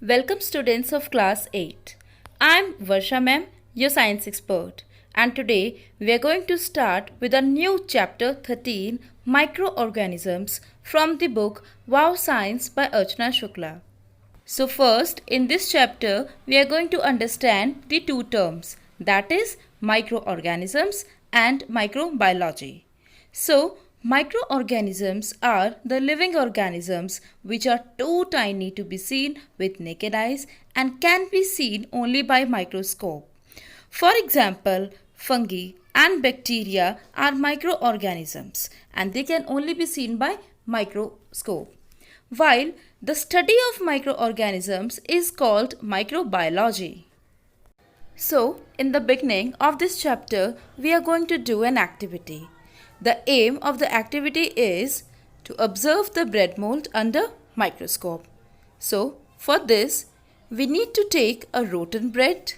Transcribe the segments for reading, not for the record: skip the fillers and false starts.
Welcome students of class 8. I am Varsha ma'am, your science expert, and today we are going to start with a new chapter 13 microorganisms from the book Wow Science by Archana Shukla. So first in this chapter we are going to understand the two terms, that is microorganisms and microbiology. So microorganisms are the living organisms which are too tiny to be seen with naked eyes and can be seen only by microscope. For example, fungi and bacteria are microorganisms and they can only be seen by microscope. While the study of microorganisms is called microbiology. So, in the beginning of this chapter, we are going to do an activity. The aim of the activity is to observe the bread mold under microscope. So, for this, we need to take a rotten bread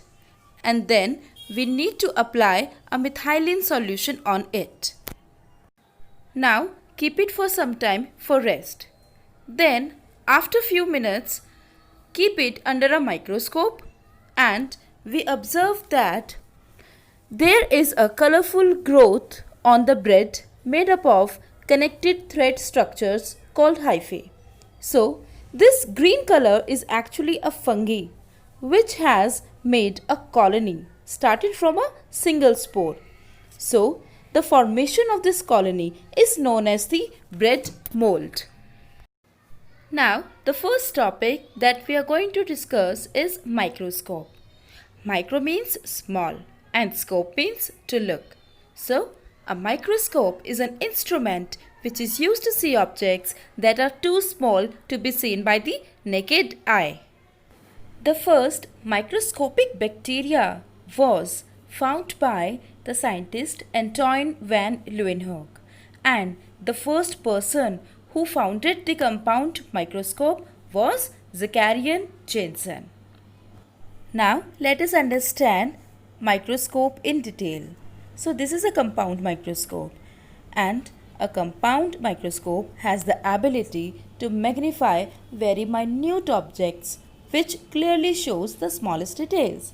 and then we need to apply a methylene solution on it. Now, keep it for some time for rest. Then, after few minutes, keep it under a microscope and we observe that there is a colorful growth on the bread made up of connected thread structures called hyphae. So, this green color is actually a fungi which has made a colony started from a single spore. So, the formation of this colony is known as the bread mold. Now, the first topic that we are going to discuss is microscope. Micro means small and scope means to look. So, a microscope is an instrument which is used to see objects that are too small to be seen by the naked eye. The first microscopic bacteria was found by the scientist Antoine van Leeuwenhoek, and the first person who founded the compound microscope was Zakarian Janssen. Now let us understand microscope in detail. So this is a compound microscope, and a compound microscope has the ability to magnify very minute objects which clearly shows the smallest details.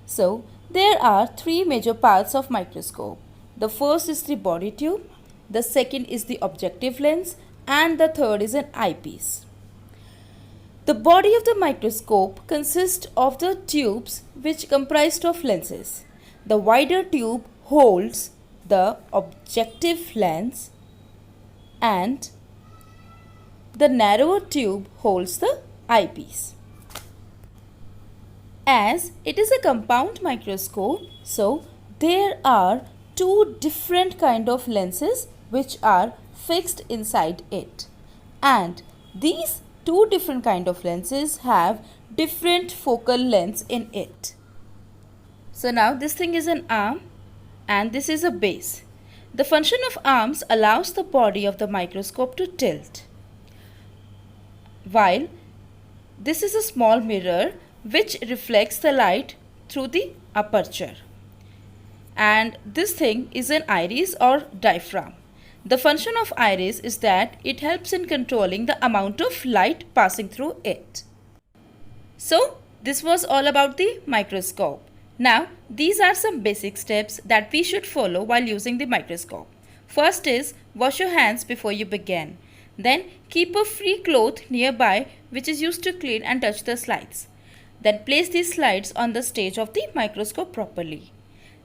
So there are three major parts of microscope. The first is the body tube, the second is the objective lens, and the third is an eyepiece. The body of the microscope consists of the tubes which comprised of lenses. The wider tube holds the objective lens and the narrower tube holds the eyepiece. As it is a compound microscope, so there are two different kind of lenses which are fixed inside it, and these two different kind of lenses have different focal lengths in it. So now this thing is an arm and this is a base. The function of arms allows the body of the microscope to tilt, while this is a small mirror which reflects the light through the aperture, and this thing is an iris or diaphragm. The function of iris is that it helps in controlling the amount of light passing through it. So this was all about the microscope. Now these are some basic steps that we should follow while using the microscope. First is wash your hands before you begin. Then keep a free cloth nearby which is used to clean and touch the slides. Then place these slides on the stage of the microscope properly.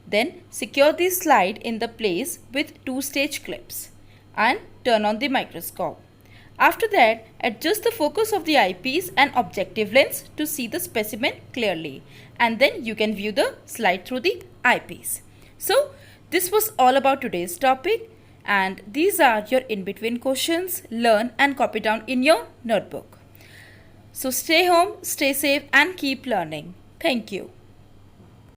Then secure the slide in the place with two stage clips and turn on the microscope. After that, adjust the focus of the eyepiece and objective lens to see the specimen clearly, and then you can view the slide through the eyepiece. So this was all about today's topic, and these are your in-between questions. Learn and copy down in your notebook. So stay home, stay safe and keep learning. Thank you.